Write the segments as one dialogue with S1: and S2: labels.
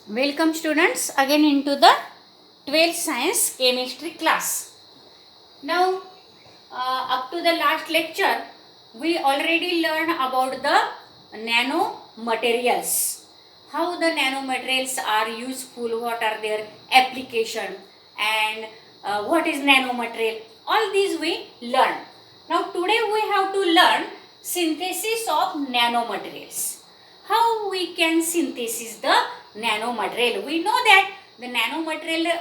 S1: Welcome students again into the 12th science chemistry class. Now up to the last lecture we already learned about the nanomaterials. How the nanomaterials are useful, what are their application and what is nanomaterial. All these we learn. Now today we have to learn synthesis of nanomaterials. How we can synthesize the nanomaterial. We know that the nanomaterial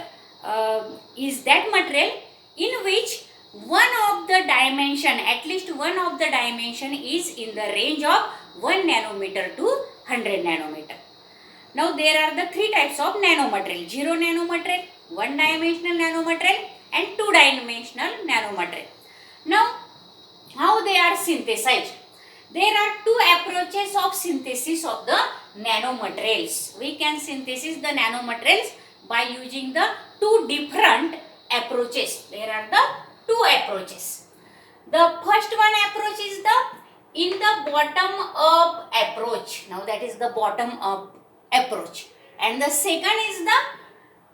S1: is that material in which one of the dimension, at least one of the dimension is in the range of 1 nanometer to 100 nanometer. Now there are the three types of nanomaterial: 0 nanomaterial, 1 dimensional nanomaterial and 2 dimensional nanomaterial. Now how they are synthesized? There are two approaches of synthesis of the nanomaterials. We can synthesize the nanomaterials by using the two different approaches. There are the two approaches. The first one approach is the in the bottom up approach. Now that is the bottom up approach. And the second is the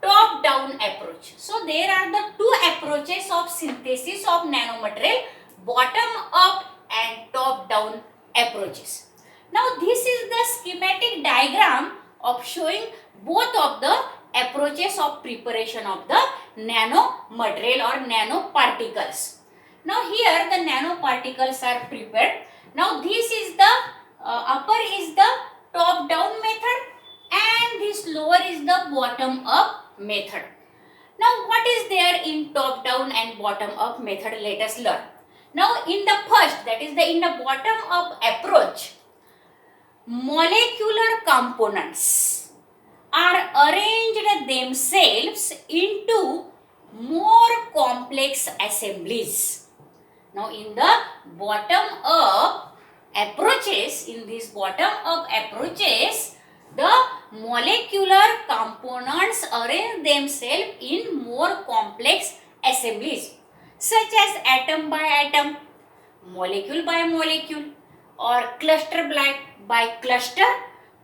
S1: top down approach. So there are the two approaches of synthesis of nanomaterial: bottom up and top down approaches. Now this is the schematic diagram of showing both of the approaches of preparation of the nanomaterial or nanoparticles. Now here the nanoparticles are prepared. Now this is the upper is the top down method and this lower is the bottom up method. Now what is there in top down and bottom up method? Let us learn. Now in the first, that is in the bottom up approach, molecular components are arranged themselves into more complex assemblies. Now in the bottom up approaches, in these bottom up approaches, the molecular components arrange themselves in more complex assemblies, such as atom by atom, molecule by molecule, or cluster by cluster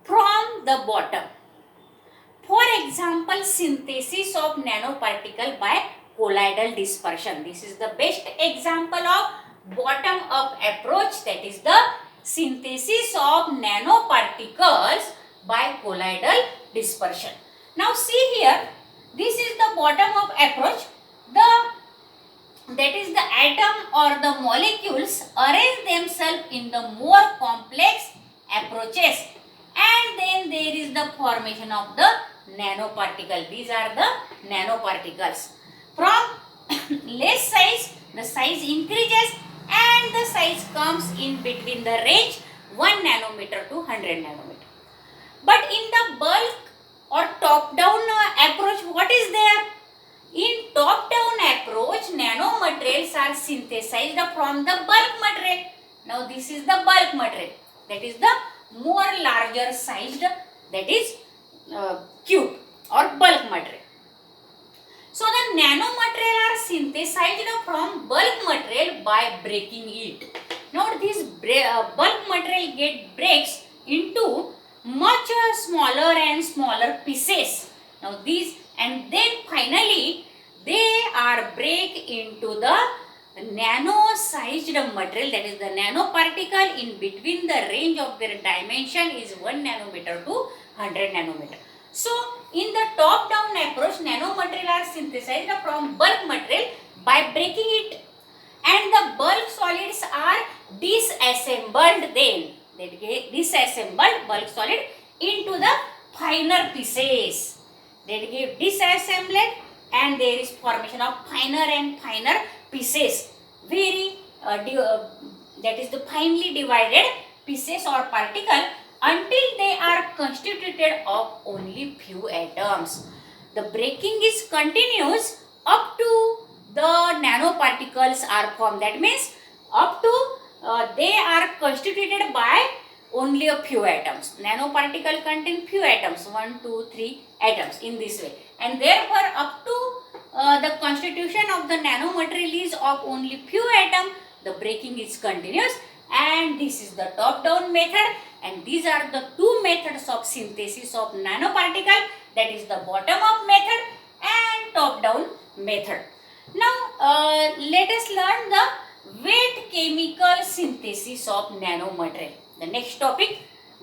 S1: from the bottom. For example, synthesis of nanoparticle by colloidal dispersion. This is the best example of bottom up approach, that is the synthesis of nanoparticles by colloidal dispersion. Now see here, this is the bottom up approach. That is the atom or the molecules arrange themselves in the more complex approaches, and then there is the formation of the nanoparticle. These are the nanoparticles. From less size, the size increases and the size comes in between the range 1 nanometer to 100 nanometer. But in the bulk or top down approach, what is there? In top down approach, nanomaterials are synthesized from the bulk material. Now this is the bulk material, that is the more larger sized, that is cube or bulk material. So the nanomaterial are synthesized from bulk material by breaking it. Now this bulk material breaks into much smaller and smaller pieces. Now these, and then finally they are break into the nano sized material, that is the nanoparticle. In between the range of their dimension is 1 nanometer to 100 nanometer. So in the top down approach, nanomaterial are synthesized from bulk material by breaking it, and the bulk solids are disassembled, then they get disassembled bulk solid into the finer pieces. They get disassembled and there is formation of finer and finer pieces, that is the finely divided pieces or particle, until they are constituted of only few atoms. The breaking is continuous up to the nanoparticles are formed. That means up to they are constituted by only a few atoms. Nanoparticle contain few atoms, 1, 2, 3 atoms in this way, and therefore up to the constitution of the nanomaterial is of only few atoms. The breaking is continuous, and this is the top down method. And these are the two methods of synthesis of nanoparticle, that is the bottom up method and top down method. Now let us learn the wet chemical synthesis of nanomaterial. The next topic,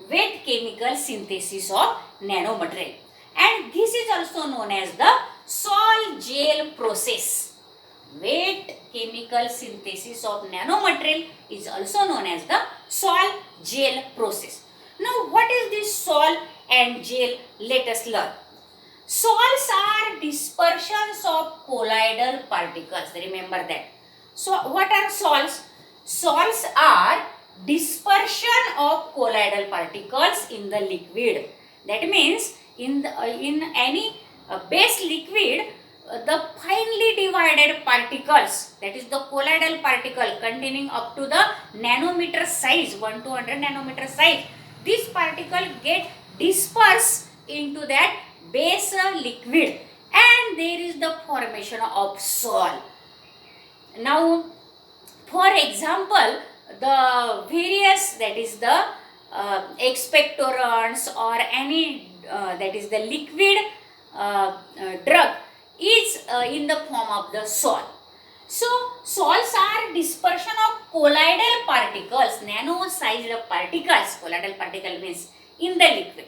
S1: wet chemical synthesis of nanomaterial, and this is also known as the sol gel process. Wet chemical synthesis of nanomaterial is also known as the sol gel process. Now what is this sol and gel? Let us learn. Sols are dispersions of colloidal particles. Remember that. So what are sols? Sols are dispersion of colloidal particles in the liquid. That means in any base liquid, the finely divided particles, that is the colloidal particle containing up to the nanometer size, 1 to 100 nanometer size, this particle get dispersed into that base liquid, and there is the formation of sol. Now for example, the various, that is the expectorants or any that is the liquid drug is in the form of the sol. So sols are dispersion of colloidal particles, nano-sized particles. Colloidal particle means in the liquid.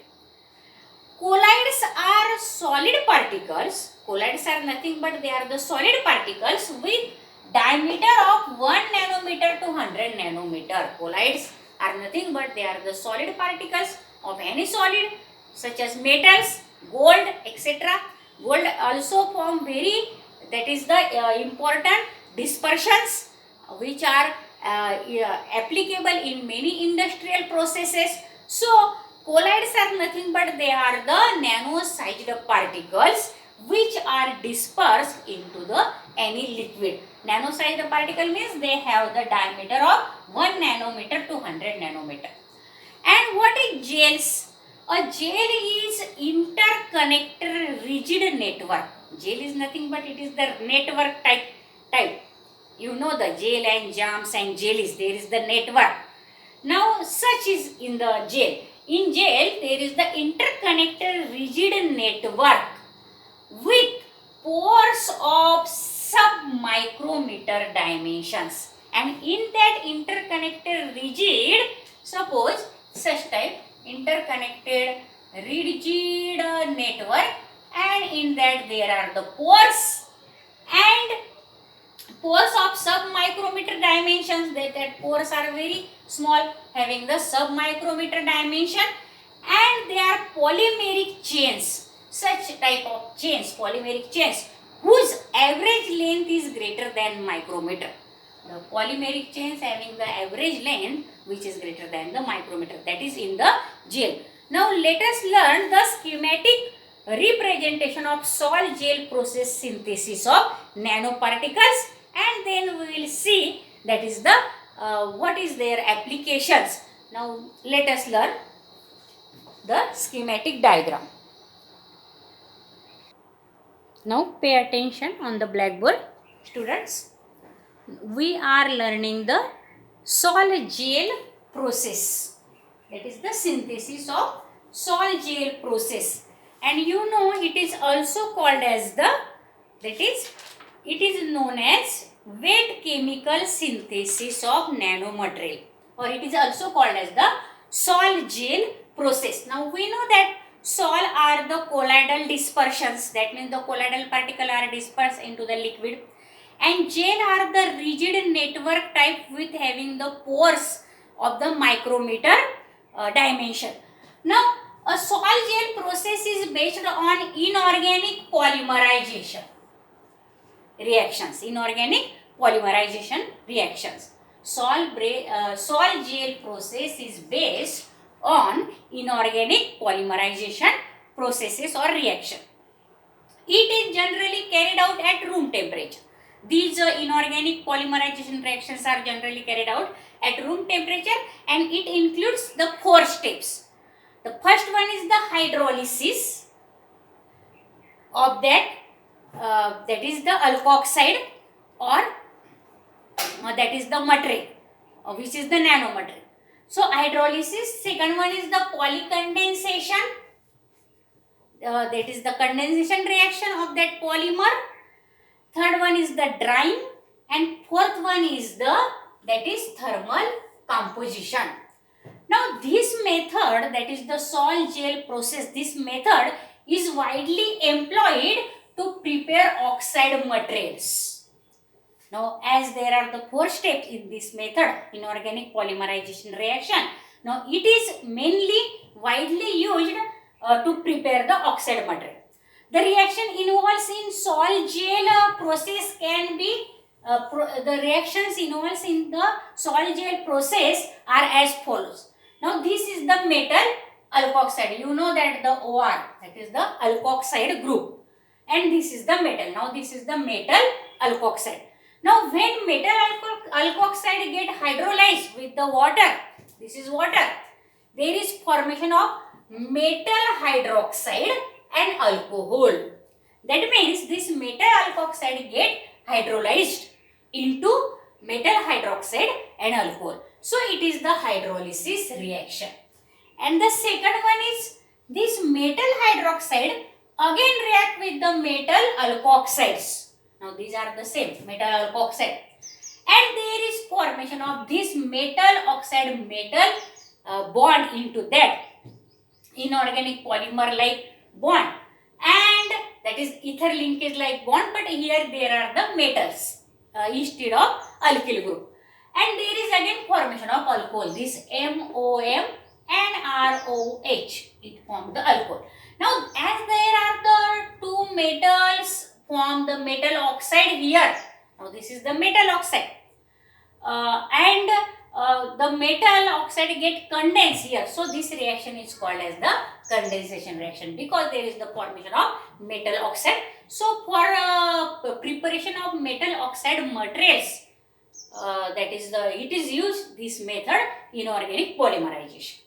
S1: Colloids are solid particles. Colloids are nothing but they are the solid particles with diameter of 1 nanometer to 100 nanometer. Colloids are nothing but they are the solid particles of any solid such as metals, gold, etc. Gold also form very, that is the important dispersions which are applicable in many industrial processes. So colloids are nothing but they are the nano-sized particles which are dispersed into the any liquid. Nano-sized particle means they have the diameter of 1 nanometer to 100 nanometer. And what is gels? A gel is interconnected rigid network. Gel is nothing but it is the network type. You know the gel and jams and jellies, there is the network. Now such is in the gel. In gel there is the interconnected rigid network with pores of sub-micrometer dimensions. And in that interconnected rigid, suppose such type interconnected rigid network, and in that there are the pores and pores of sub-micrometer dimensions. That pores are very small, having the sub-micrometer dimension, and they are polymeric chains. Such type of chains, polymeric chains, whose average length is greater than micrometer. The polymeric chains having the average length which is greater than the micrometer, that is in the gel. Now let us learn the schematic representation of sol gel process synthesis of nanoparticles, and then we will see that is the what is their applications. Now let us learn the schematic diagram. Now pay attention on the blackboard, students. We are learning the sol gel process, that is the synthesis of sol gel process, and you know it is also called as the, that is it is known as wet chemical synthesis of nanomaterial, or it is also called as the sol gel process. Now we know that sol are the colloidal dispersions, that means the colloidal particle are dispersed into the liquid, and gel are the rigid network type with having the pores of the micrometer dimension. Now a sol gel process is based on inorganic polymerization reactions. Inorganic polymerization reactions. Sol gel process is based on inorganic polymerization processes or reaction. It is generally carried out at room temperature. These inorganic polymerization reactions are generally carried out at room temperature, and it includes the 4 steps. The first one is the hydrolysis of that is the alkoxide, or that is the material, which is the nanomaterial. So hydrolysis, second one is the polycondensation, that is the condensation reaction of that polymer. Third one is the drying, and fourth one is the, that is thermal composition. Now this method, that is the sol gel process, this method is widely employed to prepare oxide materials. Now as there are the 4 steps in this method, inorganic polymerization reaction, now it is mainly widely used to prepare the oxide material. The reaction involves in sol gel process can be, the reactions involved in the sol gel process are as follows. Now this is the metal alkoxide. You know that the OR, that is the alkoxide group. And this is the metal. Now this is the metal alkoxide. Now when metal alkoxide get hydrolyzed with the water, this is water, there is formation of metal hydroxide and alcohol. That means this metal alkoxide get hydrolyzed into metal hydroxide and alcohol. So it is the hydrolysis reaction. And the second one is this metal hydroxide again react with the metal alkoxides. Now these are the same, metal alkoxide. And there is formation of this metal oxide metal bond into that inorganic polymer like bond, and that is ether linkage like bond, but here there are the metals instead of alkyl group. And there is again formation of alcohol, this MOM and ROH, it forms the alcohol. Now as there are the two metals form the metal oxide here, now this is the metal oxide, and the metal oxide get condensed here. So this reaction is called as the condensation reaction because there is the formation of metal oxide. So for preparation of metal oxide materials, that is the, it is used this method, inorganic polymerization.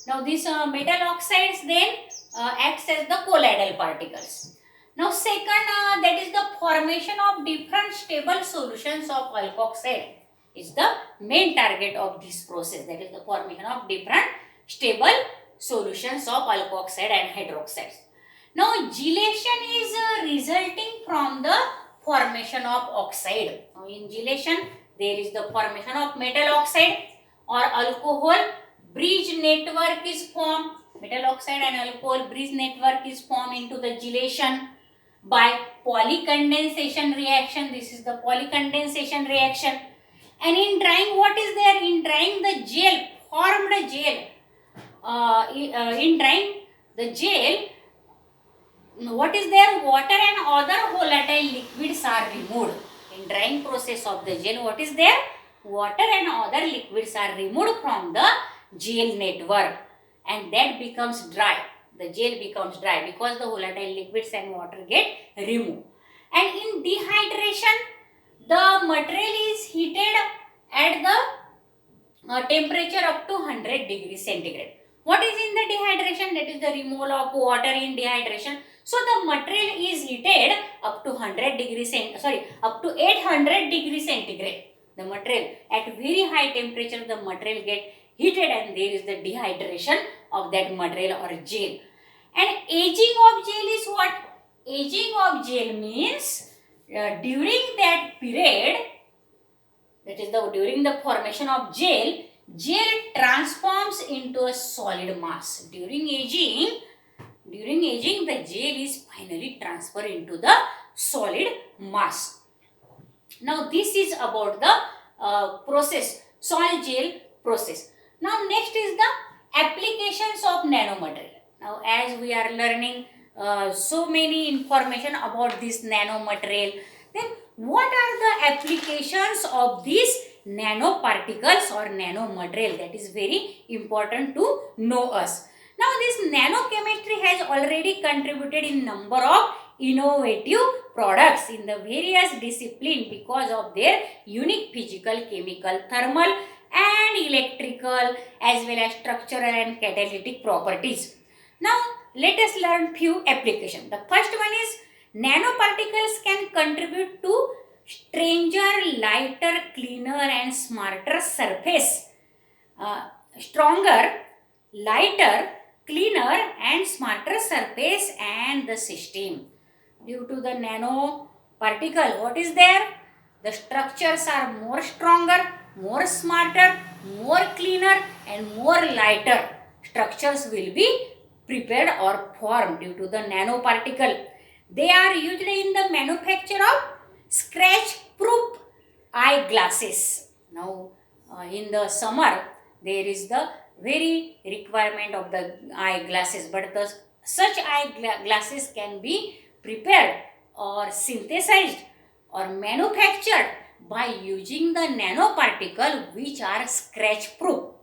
S1: Now these metal oxides then acts as the colloidal particles. Now second, that is the formation of different stable solutions of alkoxide is the main target of this process, that is the formation of different stable solutions of alkoxide and hydroxides. Now gelation is resulting from the formation of oxide. Now in gelation there is the formation of metal oxide or alcohol, bridge network is formed, metal oxide and alcohol bridge network is formed into the gelation by polycondensation reaction. This is the polycondensation reaction. And in drying, what is there? In drying, the gel, formed gel, in drying the gel, what is there? Water and other volatile liquids are removed. In drying process of the gel, what is there? Water and other liquids are removed from the gel network, and that becomes dry. The gel becomes dry because the volatile liquids and water get removed. And in dehydration, the material is heated at the temperature up to 100 degrees centigrade. What is in the dehydration? That is the removal of water in dehydration. So the material is heated up to 100 degrees up to 800 degrees centigrade. The material at very high temperature, the material get heated and there is the dehydration of that material or gel. And aging of gel is what? Aging of gel means during that period, that is during the formation of gel, gel transforms into a solid mass. During aging, the gel is finally transferred into the solid mass. Now this is about the process, sol gel process. Now next is the applications of nanomaterial. Now as we are learning so many information about this nanomaterial, then what are the applications of these nanoparticles or nanomaterial? That is very important to know us. Now this nanochemistry has already contributed in number of innovative products in the various disciplines because of their unique physical, chemical, thermal and electrical as well as structural and catalytic properties. Now let us learn few applications. The first one is nanoparticles can contribute to stranger, lighter, cleaner and smarter surface stronger, lighter, cleaner and smarter surface and the system. Due to the nano particle, what is there? The structures are more stronger, more smarter, more cleaner and more lighter. Structures will be prepared or formed due to the nanoparticle. They are used in the manufacture of scratch proof eyeglasses. Now in the summer there is the very requirement of the eyeglasses, but the such eyeglasses can be prepared or synthesized or manufactured by using the nanoparticle which are scratch proof.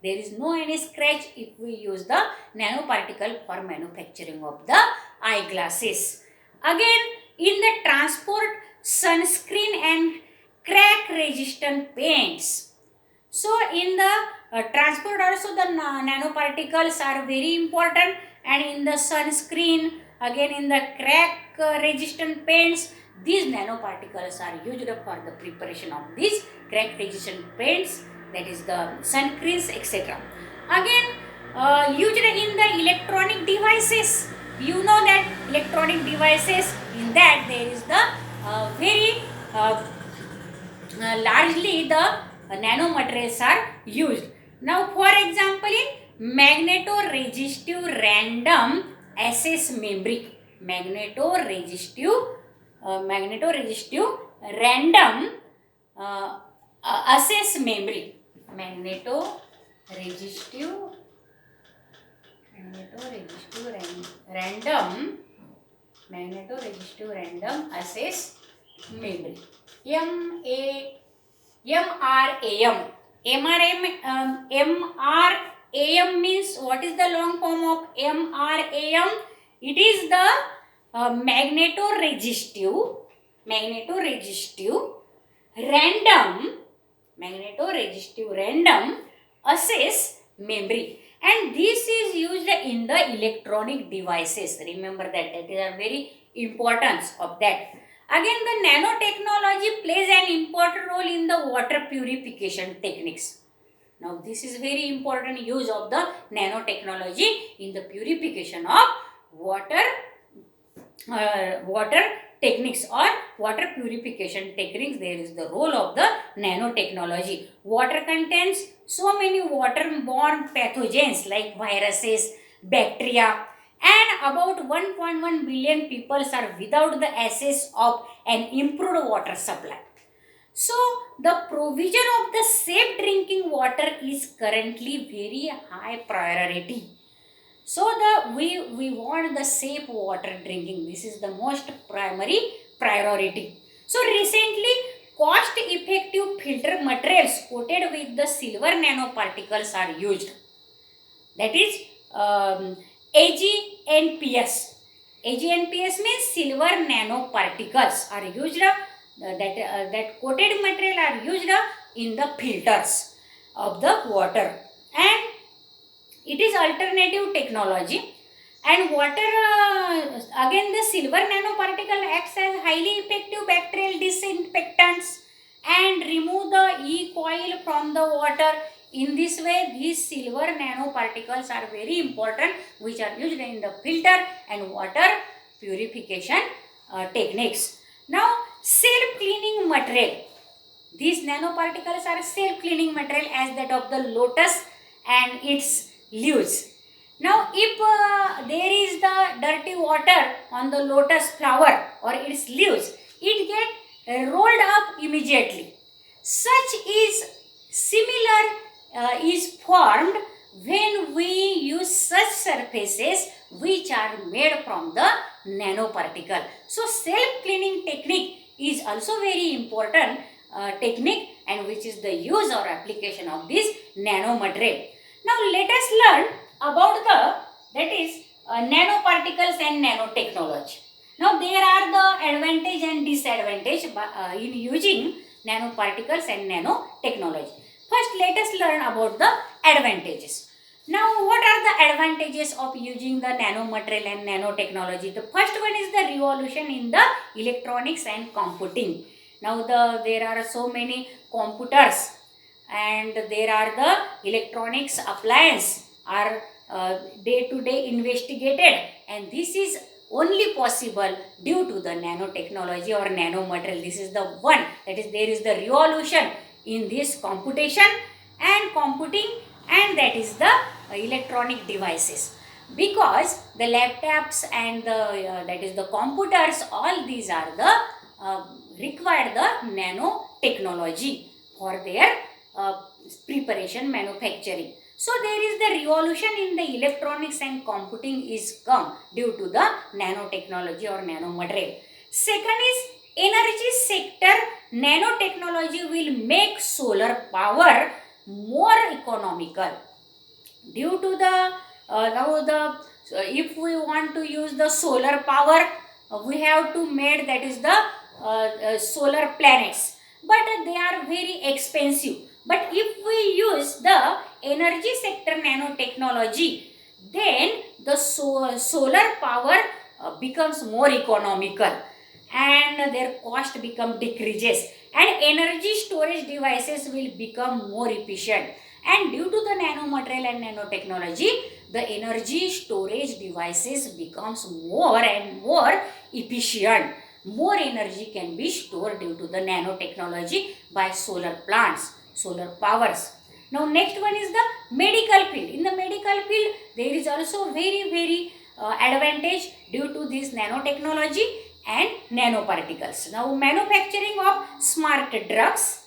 S1: There is no any scratch if we use the nanoparticle for manufacturing of the eyeglasses. Again, in the transport, sunscreen and crack resistant paints. So in the transport also the nanoparticles are very important, and in the sunscreen, again in the crack resistant paints, these nanoparticles are used for the preparation of these crack resistant paints, that is the sunscreens, etc. Again used in the electronic devices. You know that electronic devices, in that there is the very largely the nanomaterials are used. Now for example, in magnetoresistive random access memory, magnetoresistive random access memory, magnetoresistive random access memory, MRAM. MRAM means, what is the long form of MRAM? It is the magnetoresistive random access memory, and this is used in the electronic devices. Remember that is a very importance of that. Again, the nanotechnology plays an important role in the water purification techniques. Now this is very important use of the nanotechnology in the purification of water techniques or water purification techniques. There is the role of the nanotechnology. Water contains so many waterborne pathogens like viruses, bacteria, and about 1.1 billion people are without the access of an improved water supply. So the provision of the safe drinking water is currently very high priority. So we want the safe water drinking. This is the most primary priority. So recently, cost effective filter materials coated with the silver nanoparticles are used. That is AGNPS. AGNPS means silver nanoparticles are used. That coated material are used in the filters of the water, and it is alternative technology. And water, again the silver nanoparticle acts as highly effective bacterial disinfectants and remove the E. coli from the water. In this way, these silver nanoparticles are very important, which are used in the filter and water purification techniques. Now, self-cleaning material. These nanoparticles are self-cleaning material as that of the lotus and its leaves. Now, if there is the dirty water on the lotus flower or its leaves, it get rolled up immediately. Such is similar is formed when we use such surfaces which are made from the nanoparticle. So, self-cleaning technique is also very important technique, and which is the use or application of this nanomaterial. Now, let us learn about that is nanoparticles and nanotechnology. Now, there are the advantage and disadvantage in using nanoparticles and nanotechnology. First, let us learn about the advantages. Now, what are the advantages of using the nanomaterial and nanotechnology? The first one is the revolution in the electronics and computing. Now, there are so many computers and there are the electronics appliance are day to day investigated, and this is only possible due to the nanotechnology or nanomaterial. This is the one, that is, there is the revolution in this computation and computing, and that is the electronic devices, because the laptops and the that is the computers, all these are the require the nanotechnology for their uh, preparation manufacturing. So there is the revolution in the electronics and computing is come due to the nanotechnology or nanomaterial. Second is energy sector. Nanotechnology will make solar power more economical due to the now the if we want to use the solar power, we have to made, that is the solar planets, but they are very expensive. But if we use the energy sector nanotechnology, then the solar power becomes more economical and their cost become decreases, and energy storage devices will become more efficient. And due to the nanomaterial and nanotechnology, the energy storage devices becomes more and more efficient. More energy can be stored due to the nanotechnology by solar plants, solar powers. Now next one is the medical field. In the medical field, there is also very advantage due to this nanotechnology and nanoparticles. Now manufacturing of smart drugs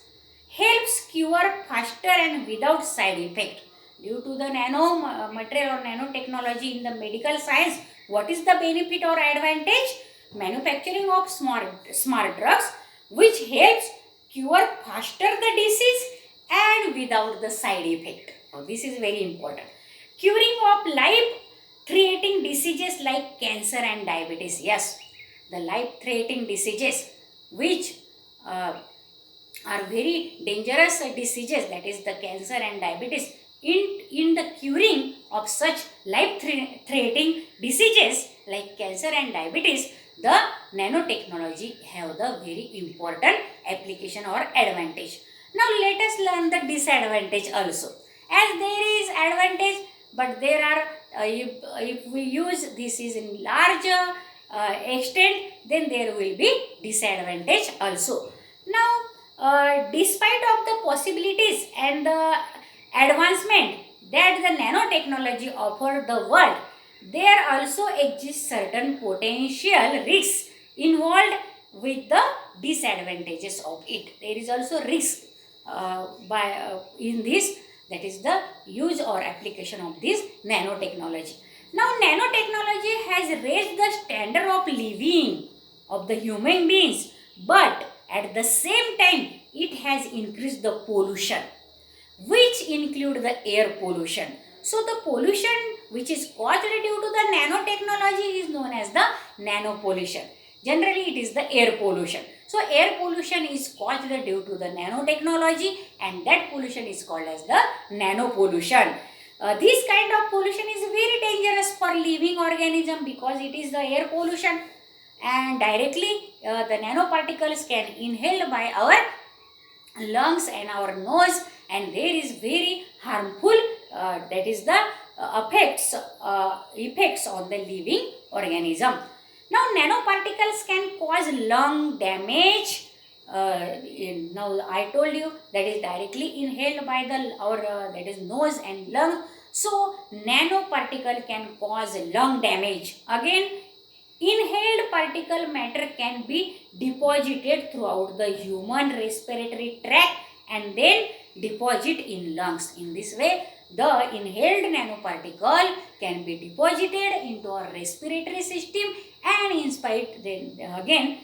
S1: helps cure faster and without side effect. Due to the nano material or nanotechnology in the medical science, what is the benefit or advantage? Manufacturing of smart drugs which helps cure faster the disease and without the side effect. Now, this is very important. Curing of life threatening diseases like cancer and diabetes. Yes, the life threatening diseases which are very dangerous diseases, that is the cancer and diabetes. In the curing of such life threatening diseases like cancer and diabetes, the nanotechnology have the very important application or advantage. Now let us learn the disadvantage also. As there is advantage, but there are if we use this is in larger extent, then there will be disadvantage also. Now despite of the possibilities and the advancement that the nanotechnology offer the world, there also exists certain potential risks involved with the disadvantages of it. There is also risk in this, that is the use or application of this nanotechnology. Now nanotechnology has raised the standard of living of the human beings, but at the same time it has increased the pollution, which include the air pollution. So the pollution which is caused due to the nanotechnology is known as the nano pollution. Generally it is the air pollution. So air pollution is caused due to the nanotechnology, and that pollution is called as the nano pollution. This kind of pollution is very dangerous for living organism because it is the air pollution, and directly the nanoparticles can inhaled by our lungs and our nose, and there is very harmful that is the effects on the living organism. Now nanoparticles can cause lung damage. Now I told you that is directly inhaled by the our that is nose and lung. So nanoparticle can cause lung damage. Again, inhaled particle matter can be deposited throughout the human respiratory tract and then deposit in lungs. In this way, the inhaled nanoparticle can be deposited into our respiratory system and in spite then again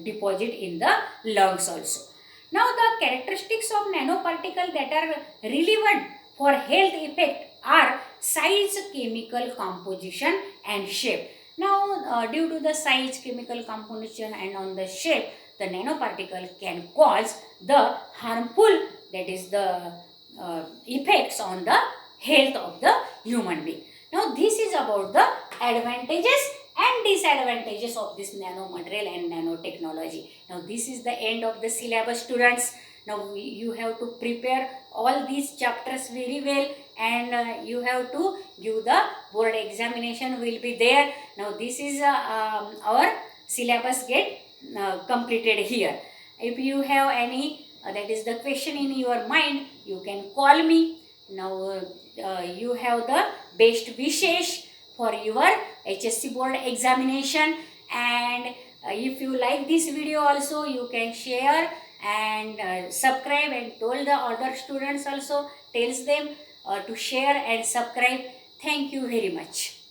S1: deposit in the lungs also. Now the characteristics of nanoparticle that are relevant for health effect are size, chemical composition and shape. Now due to the size, chemical composition and on the shape, the nanoparticle can cause the harmful, that is the effects on the health of the human being. Now this is about the advantages and disadvantages of this nanomaterial and nanotechnology. Now this is the end of the syllabus, students. Now you have to prepare all these chapters very well, and you have to give the board examination will be there. Now this is our syllabus get completed here. If you have any that is the question in your mind, you can call me. Now you have the best wishes for your HSC board examination, and if you like this video also, you can share and subscribe, and told the other students also, tells them to share and subscribe. Thank you very much.